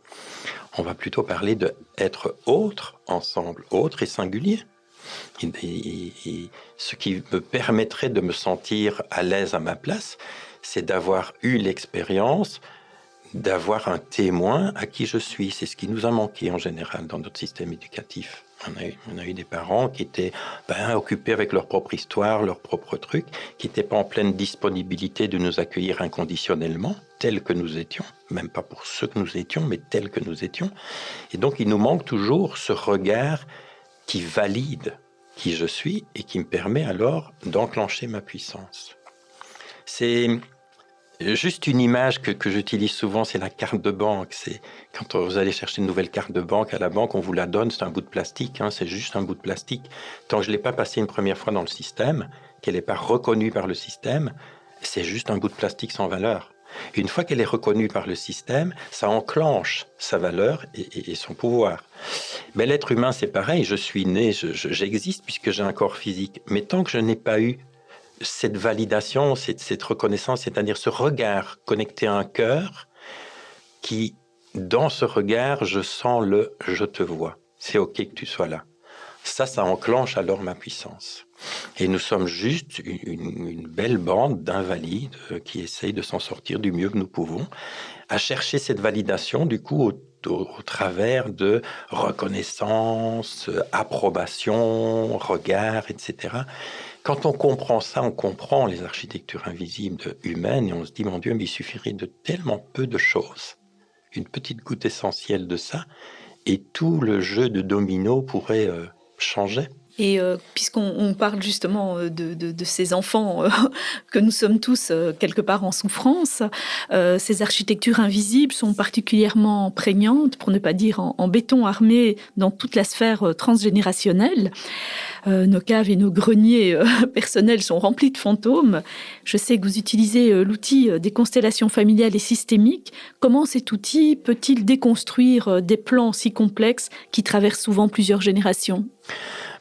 On va plutôt parler d'être autre ensemble, autre et singulier. Et ce qui me permettrait de me sentir à l'aise à ma place, c'est d'avoir eu l'expérience d'avoir un témoin à qui je suis. C'est ce qui nous a manqué en général dans notre système éducatif. On a eu des parents qui étaient occupés avec leur propre histoire, leur propre truc, qui n'étaient pas en pleine disponibilité de nous accueillir inconditionnellement, tels que nous étions, même pas pour ceux que nous étions, mais tels que nous étions. Et donc, il nous manque toujours ce regard qui valide qui je suis et qui me permet alors d'enclencher ma puissance. C'est juste une image que j'utilise souvent, c'est la carte de banque. C'est quand vous allez chercher une nouvelle carte de banque à la banque, on vous la donne, c'est un bout de plastique, c'est juste un bout de plastique. Tant que je ne l'ai pas passé une première fois dans le système, qu'elle n'est pas reconnue par le système, c'est juste un bout de plastique sans valeur. Une fois qu'elle est reconnue par le système, ça enclenche sa valeur et son pouvoir. Mais l'être humain, c'est pareil. Je suis né, j'existe puisque j'ai un corps physique. Mais tant que je n'ai pas eu cette validation, cette reconnaissance, c'est-à-dire ce regard connecté à un cœur qui, dans ce regard, je sens le « je te vois ». C'est OK que tu sois là. Ça enclenche alors ma puissance. Et nous sommes juste une belle bande d'invalides qui essayent de s'en sortir du mieux que nous pouvons, à chercher cette validation, du coup, au travers de reconnaissance, approbation, regard, etc. Quand on comprend ça, on comprend les architectures invisibles humaines et on se dit, mon Dieu, mais il suffirait de tellement peu de choses, une petite goutte essentielle de ça, et tout le jeu de domino pourrait changer. Et puisqu'on parle justement de ces enfants que nous sommes tous quelque part en souffrance, ces architectures invisibles sont particulièrement prégnantes, pour ne pas dire en béton armé, dans toute la sphère transgénérationnelle. Nos caves et nos greniers personnels sont remplis de fantômes. Je sais que vous utilisez l'outil des constellations familiales et systémiques. Comment cet outil peut-il déconstruire des plans si complexes qui traversent souvent plusieurs générations ?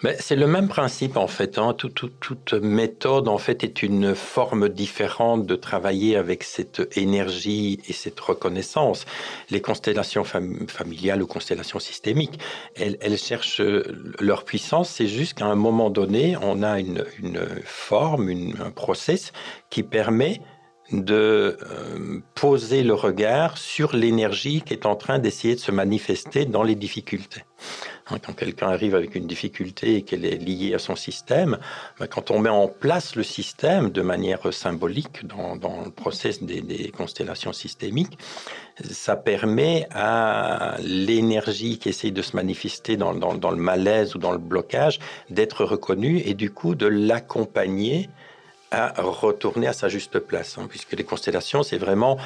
Mais c'est le même principe en fait. Toute méthode en fait est une forme différente de travailler avec cette énergie et cette reconnaissance. Les constellations familiales ou constellations systémiques, elles cherchent leur puissance. C'est juste qu'à un moment donné, on a une forme, un process qui permet de poser le regard sur l'énergie qui est en train d'essayer de se manifester dans les difficultés. Quand quelqu'un arrive avec une difficulté et qu'elle est liée à son système, quand on met en place le système de manière symbolique dans le process des constellations systémiques, ça permet à l'énergie qui essaye de se manifester dans le malaise ou dans le blocage d'être reconnue et du coup de l'accompagner à retourner à sa juste place. Puisque les constellations, c'est vraiment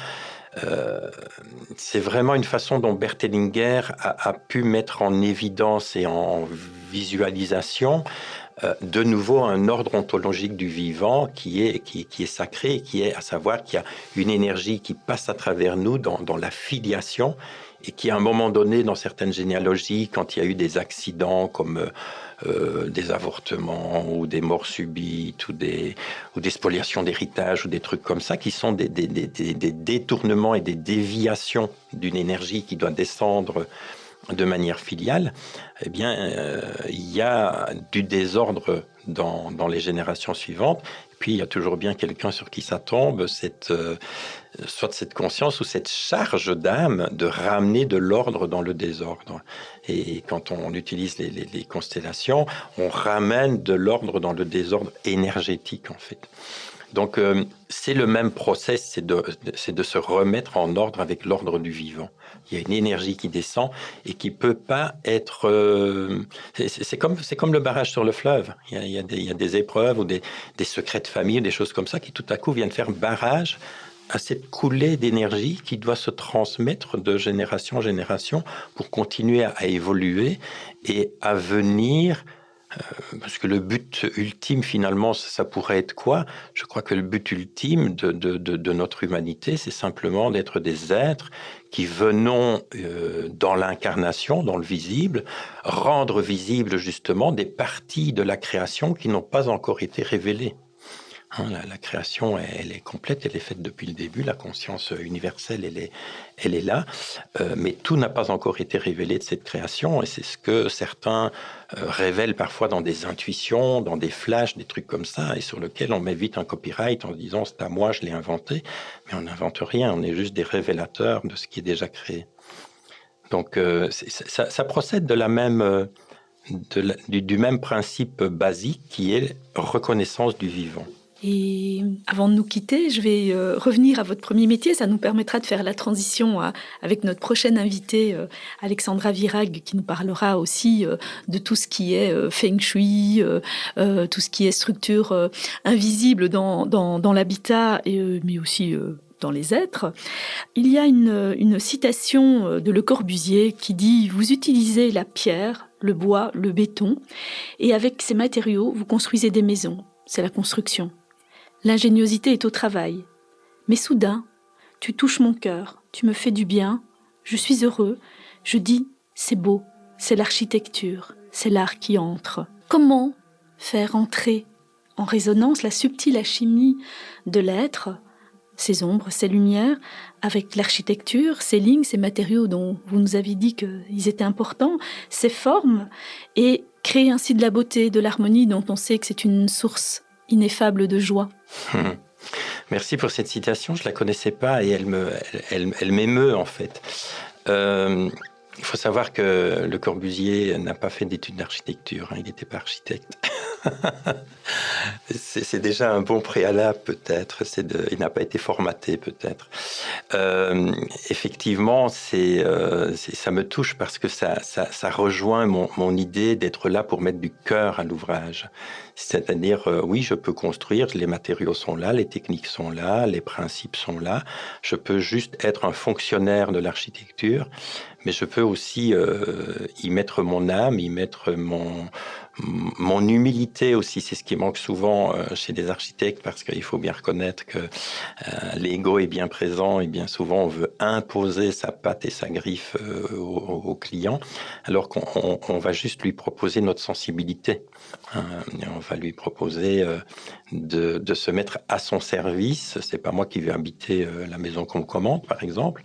une façon dont Bert Hellinger a pu mettre en évidence et en visualisation de nouveau un ordre ontologique du vivant qui est sacré, qui est à savoir qu'il y a une énergie qui passe à travers nous dans la filiation et qui à un moment donné dans certaines généalogies, quand il y a eu des accidents comme des avortements ou des morts subites ou des spoliations d'héritage ou des trucs comme ça qui sont des détournements et des déviations d'une énergie qui doit descendre de manière filiale, eh bien, il y a du désordre dans les générations suivantes. Puis, il y a toujours bien quelqu'un sur qui ça tombe, soit cette conscience ou cette charge d'âme de ramener de l'ordre dans le désordre. Et quand on utilise les constellations, on ramène de l'ordre dans le désordre énergétique, en fait. Donc, c'est le même process, c'est de se remettre en ordre avec l'ordre du vivant. Il y a une énergie qui descend et qui peut pas être... c'est comme le barrage sur le fleuve. Il y a des épreuves ou des secrets de famille, des choses comme ça qui tout à coup viennent faire barrage à cette coulée d'énergie qui doit se transmettre de génération en génération pour continuer à évoluer et à venir... parce que le but ultime, finalement, ça pourrait être quoi ? Je crois que le but ultime de notre humanité, c'est simplement d'être des êtres qui venons dans l'incarnation, dans le visible, rendre visibles justement des parties de la création qui n'ont pas encore été révélées. La création, elle est complète, elle est faite depuis le début, la conscience universelle, elle est là, mais tout n'a pas encore été révélé de cette création, et c'est ce que certains révèlent parfois dans des intuitions, dans des flashs, des trucs comme ça, et sur lequel on met vite un copyright en disant « c'est à moi, je l'ai inventé », mais on n'invente rien, on est juste des révélateurs de ce qui est déjà créé. Donc ça procède de la même... du même principe basique qui est reconnaissance du vivant. Et avant de nous quitter, je vais revenir à votre premier métier. Ça nous permettra de faire la transition avec notre prochaine invitée, Alexandra Virag, qui nous parlera aussi de tout ce qui est feng shui, tout ce qui est structure invisible dans l'habitat, mais aussi dans les êtres. Il y a une citation de Le Corbusier qui dit « Vous utilisez la pierre, le bois, le béton, et avec ces matériaux, vous construisez des maisons. C'est la construction. L'ingéniosité est au travail. Mais soudain, tu touches mon cœur, tu me fais du bien, je suis heureux, je dis c'est beau, c'est l'architecture, c'est l'art qui entre. Comment faire entrer en résonance la subtile alchimie de l'être, ces ombres, ces lumières, avec l'architecture, ces lignes, ces matériaux dont vous nous avez dit qu'ils étaient importants, ces formes, et créer ainsi de la beauté, de l'harmonie dont on sait que c'est une source ineffable de joie. Merci pour cette citation, je ne la connaissais pas et elle m'émeut en fait. Il faut savoir que Le Corbusier n'a pas fait d'études d'architecture, il n'était pas architecte. C'est déjà un bon préalable peut-être, il n'a pas été formaté peut-être. Effectivement, ça me touche parce que ça rejoint mon idée d'être là pour mettre du cœur à l'ouvrage. C'est-à-dire, oui, je peux construire, les matériaux sont là, les techniques sont là, les principes sont là. Je peux juste être un fonctionnaire de l'architecture, mais je peux aussi y mettre mon âme, y mettre mon humilité aussi. C'est ce qui manque souvent chez des architectes, parce qu'il faut bien reconnaître que l'ego est bien présent et bien souvent on veut imposer sa patte et sa griffe au client, alors qu'on va juste lui proposer notre sensibilité. On va lui proposer de se mettre à son service. C'est pas moi qui vais habiter la maison qu'on me commande, par exemple.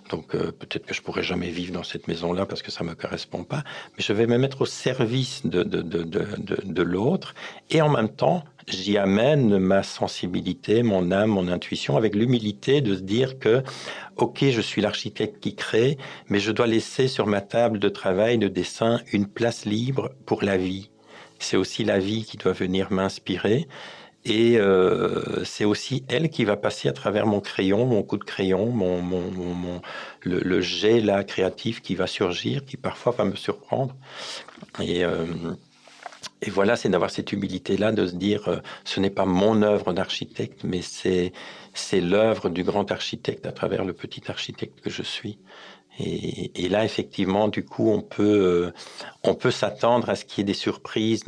Donc peut-être que je pourrais jamais vivre dans cette maison-là parce que ça me correspond pas. Mais je vais me mettre au service de l'autre. Et en même temps, j'y amène ma sensibilité, mon âme, mon intuition, avec l'humilité de se dire que, ok, je suis l'architecte qui crée, mais je dois laisser sur ma table de travail, de dessin, une place libre pour la vie. C'est aussi la vie qui doit venir m'inspirer. Et c'est aussi elle qui va passer à travers mon crayon, mon coup de crayon, le jet là, créatif qui va surgir, qui parfois va me surprendre. Et voilà, c'est d'avoir cette humilité-là, de se dire, ce n'est pas mon œuvre d'architecte, mais c'est l'œuvre du grand architecte à travers le petit architecte que je suis. Et là, effectivement, du coup, on peut s'attendre à ce qu'il y ait des surprises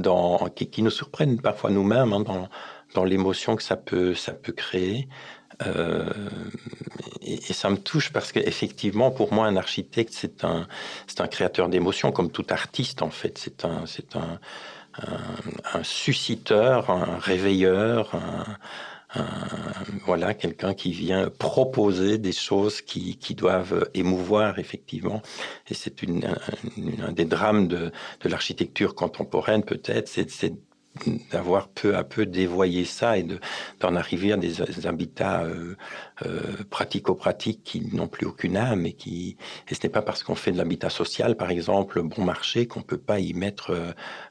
qui nous surprennent parfois nous-mêmes, hein, dans l'émotion que ça peut créer. Et ça me touche parce qu'effectivement, pour moi, un architecte, c'est un créateur d'émotions, comme tout artiste, en fait. C'est un susciteur, un réveilleur, voilà, quelqu'un qui vient proposer des choses qui doivent émouvoir, effectivement. Et c'est un des drames de l'architecture contemporaine, peut-être, c'est d'avoir peu à peu dévoyé ça et d'en arriver à des habitats pratico-pratiques qui n'ont plus aucune âme et ce n'est pas parce qu'on fait de l'habitat social, par exemple, bon marché, qu'on peut pas y mettre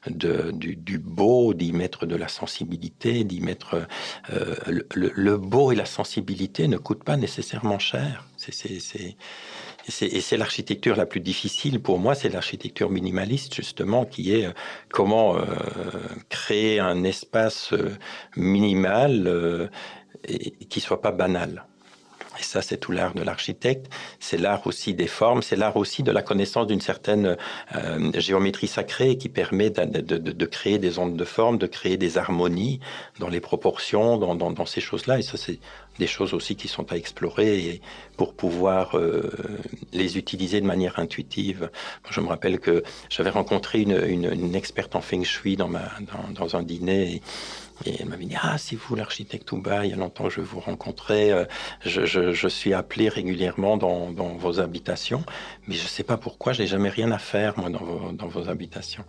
du beau, d'y mettre de la sensibilité, d'y mettre le beau et la sensibilité ne coûtent pas nécessairement cher. Et c'est l'architecture la plus difficile pour moi, c'est l'architecture minimaliste, justement, qui est comment créer un espace minimal et qui soit pas banal. Et ça, c'est tout l'art de l'architecte. C'est l'art aussi des formes, c'est l'art aussi de la connaissance d'une certaine géométrie sacrée qui permet de créer des ondes de forme, de créer des harmonies dans les proportions, dans ces choses-là. Et ça, c'est des choses aussi qui sont à explorer et pour pouvoir les utiliser de manière intuitive. Je me rappelle que j'avais rencontré une experte en feng shui dans un dîner et elle m'avait dit « Ah, c'est vous l'architecte Touba, il y a longtemps que je vous rencontrais, je suis appelé régulièrement dans vos habitations, mais je ne sais pas pourquoi, je n'ai jamais rien à faire, moi, dans vos habitations. »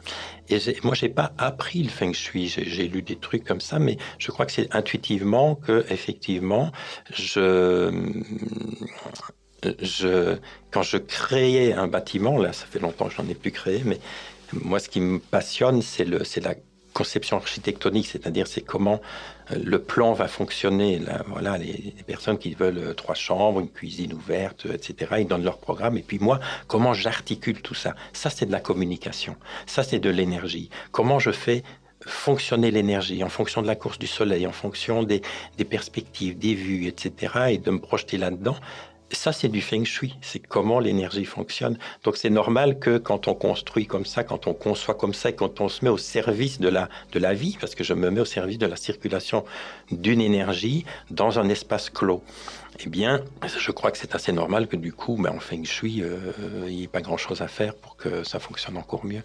Et moi, je n'ai pas appris le feng shui, j'ai lu des trucs comme ça, mais je crois que c'est intuitivement que, effectivement, quand je créais un bâtiment, là, ça fait longtemps que je n'en ai plus créé, mais moi, ce qui me passionne, c'est la conception architectonique, c'est-à-dire c'est comment le plan va fonctionner. Là, voilà, les personnes qui veulent 3 chambres, une cuisine ouverte, etc., ils donnent leur programme. Et puis moi, comment j'articule tout ça? Ça, c'est de la communication. Ça, c'est de l'énergie. Comment je fais fonctionner l'énergie en fonction de la course du soleil, en fonction des perspectives, des vues, etc., et de me projeter là-dedans. Ça, c'est du feng shui, c'est comment l'énergie fonctionne. Donc, c'est normal que quand on construit comme ça, quand on conçoit comme ça, et quand on se met au service de la vie, parce que je me mets au service de la circulation d'une énergie dans un espace clos, eh bien, je crois que c'est assez normal que du coup, en feng shui, il n'y ait pas grand-chose à faire pour que ça fonctionne encore mieux.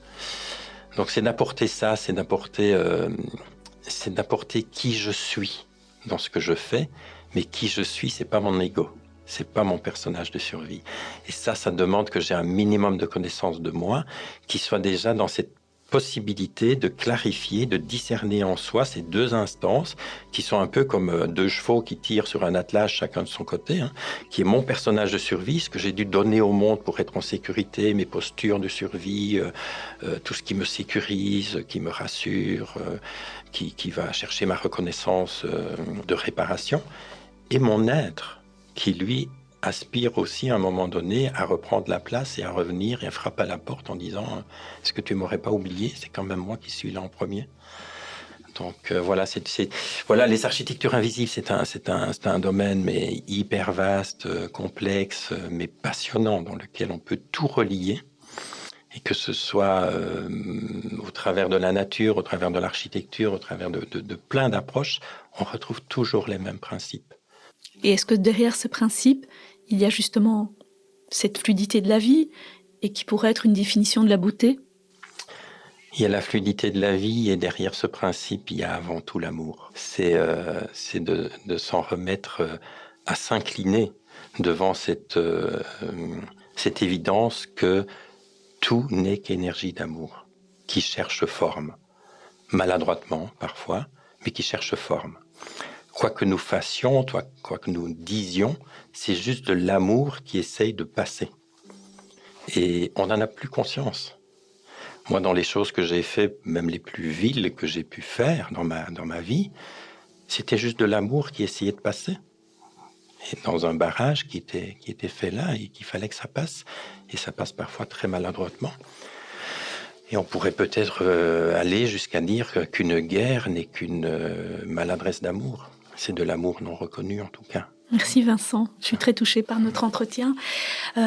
Donc, c'est d'apporter ça, c'est d'apporter qui je suis dans ce que je fais, mais qui je suis, c'est pas mon ego. C'est pas mon personnage de survie. Et ça demande que j'ai un minimum de connaissances de moi, qui soit déjà dans cette possibilité de clarifier, de discerner en soi ces deux instances, qui sont un peu comme deux chevaux qui tirent sur un attelage, chacun de son côté, qui est mon personnage de survie, ce que j'ai dû donner au monde pour être en sécurité, mes postures de survie, tout ce qui me sécurise, qui me rassure, qui va chercher ma reconnaissance de réparation, et mon être, qui lui aspire aussi à un moment donné à reprendre la place et à revenir et à frapper à la porte en disant « Est-ce que tu m'aurais pas oublié? C'est quand même moi qui suis là en premier. » Donc voilà, voilà, les architectures invisibles, c'est un domaine mais hyper vaste, complexe, mais passionnant, dans lequel on peut tout relier. Et que ce soit au travers de la nature, au travers de l'architecture, au travers de plein d'approches, on retrouve toujours les mêmes principes. Et est-ce que derrière ce principe, il y a justement cette fluidité de la vie et qui pourrait être une définition de la beauté? Il y a la fluidité de la vie et derrière ce principe, il y a avant tout l'amour. C'est de s'en remettre à s'incliner devant cette évidence que tout n'est qu'énergie d'amour, qui cherche forme, maladroitement parfois, mais qui cherche forme. Quoi que nous fassions, quoi que nous disions, c'est juste de l'amour qui essaye de passer. Et on n'en a plus conscience. Moi, dans les choses que j'ai faites, même les plus viles que j'ai pu faire dans ma vie, c'était juste de l'amour qui essayait de passer. Et dans un barrage qui était fait là et qu'il fallait que ça passe. Et ça passe parfois très maladroitement. Et on pourrait peut-être aller jusqu'à dire qu'une guerre n'est qu'une maladresse d'amour. C'est de l'amour non reconnu, en tout cas. Merci Vincent, je suis très touchée par notre entretien. Vous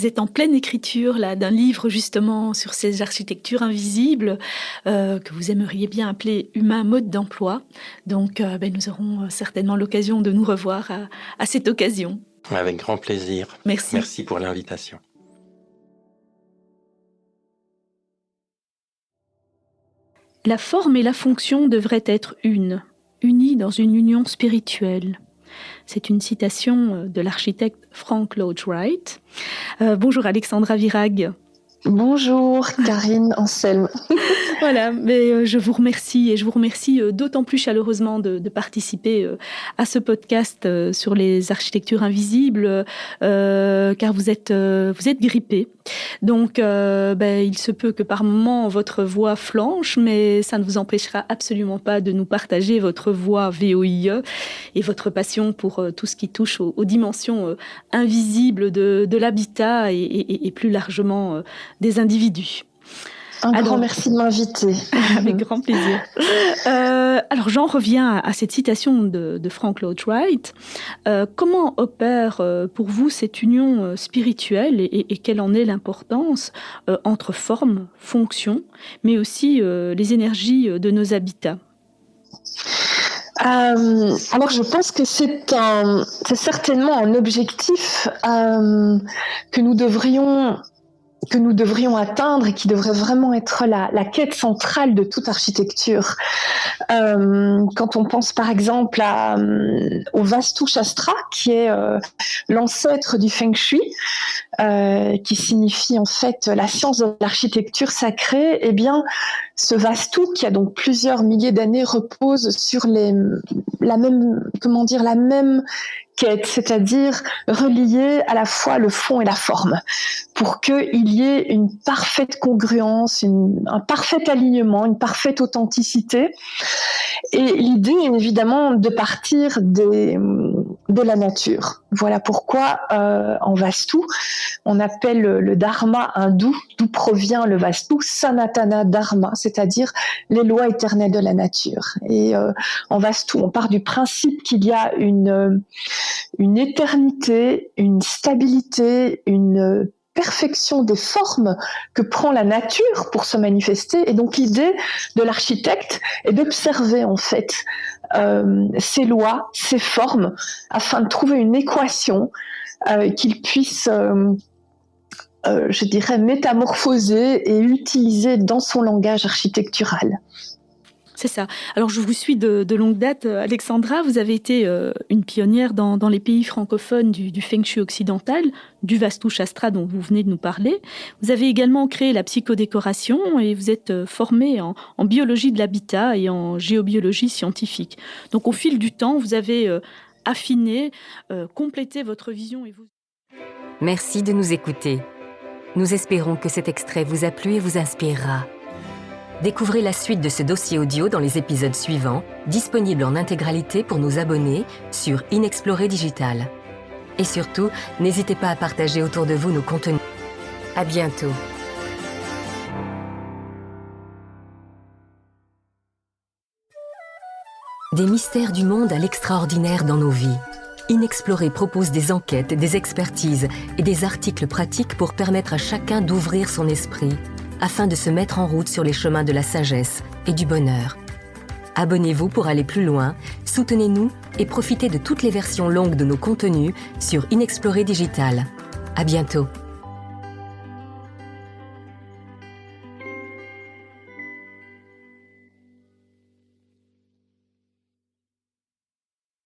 êtes en pleine écriture là, d'un livre justement sur ces architectures invisibles que vous aimeriez bien appeler Humain mode d'emploi. Donc nous aurons certainement l'occasion de nous revoir à cette occasion. Avec grand plaisir. Merci. Merci pour l'invitation. La forme et la fonction devraient être unies dans une union spirituelle. C'est une citation de l'architecte Frank Lloyd Wright. Bonjour Alexandra Virag. Bonjour Karine Anselme. Voilà, mais je vous remercie et je vous remercie d'autant plus chaleureusement de participer à ce podcast sur les architectures invisibles car vous êtes grippée. Donc il se peut que par moments votre voix flanche, mais ça ne vous empêchera absolument pas de nous partager votre voix VOIE et votre passion pour tout ce qui touche aux dimensions invisibles de l'habitat et plus largement des individus. Un grand merci de m'inviter. Avec grand plaisir. Alors j'en reviens à cette citation de Frank Lloyd Wright. Comment opère pour vous cette union spirituelle et quelle en est l'importance entre forme, fonction, mais aussi les énergies de nos habitats? Alors je pense que c'est certainement un objectif que nous devrions atteindre et qui devrait vraiment être la quête centrale de toute architecture. Quand on pense par exemple au Vastu Shastra, qui est l'ancêtre du Feng Shui, qui signifie en fait la science de l'architecture sacrée, eh bien, ce Vastu, qui a donc plusieurs milliers d'années, repose sur la même quête, c'est-à-dire relier à la fois le fond et la forme, pour qu'il y ait une parfaite congruence, un parfait alignement, une parfaite authenticité. Et l'idée est évidemment de partir de la nature. Voilà pourquoi en Vastu, on appelle le dharma hindou, d'où provient le Vastu, Sanatana Dharma, c'est-à-dire les lois éternelles de la nature. Et en Vastu, on part du principe qu'il y a une éternité, une stabilité, une perfection des formes que prend la nature pour se manifester. Et donc l'idée de l'architecte est d'observer en fait ces lois, ces formes, afin de trouver une équation qu'il puisse, je dirais, métamorphoser et utiliser dans son langage architectural. C'est ça. Alors, je vous suis de longue date, Alexandra. Vous avez été une pionnière dans les pays francophones du Feng Shui occidental, du Vastu Shastra dont vous venez de nous parler. Vous avez également créé la psychodécoration et vous êtes formée en biologie de l'habitat et en géobiologie scientifique. Donc, au fil du temps, vous avez affiné, complété votre vision. Merci de nous écouter. Nous espérons que cet extrait vous a plu et vous inspirera. Découvrez la suite de ce dossier audio dans les épisodes suivants, disponibles en intégralité pour nos abonnés sur Inexploré Digital. Et surtout, n'hésitez pas à partager autour de vous nos contenus. À bientôt. Des mystères du monde à l'extraordinaire dans nos vies. Inexploré propose des enquêtes, des expertises et des articles pratiques pour permettre à chacun d'ouvrir son esprit, afin de se mettre en route sur les chemins de la sagesse et du bonheur. Abonnez-vous pour aller plus loin, soutenez-nous et profitez de toutes les versions longues de nos contenus sur Inexploré Digital. À bientôt.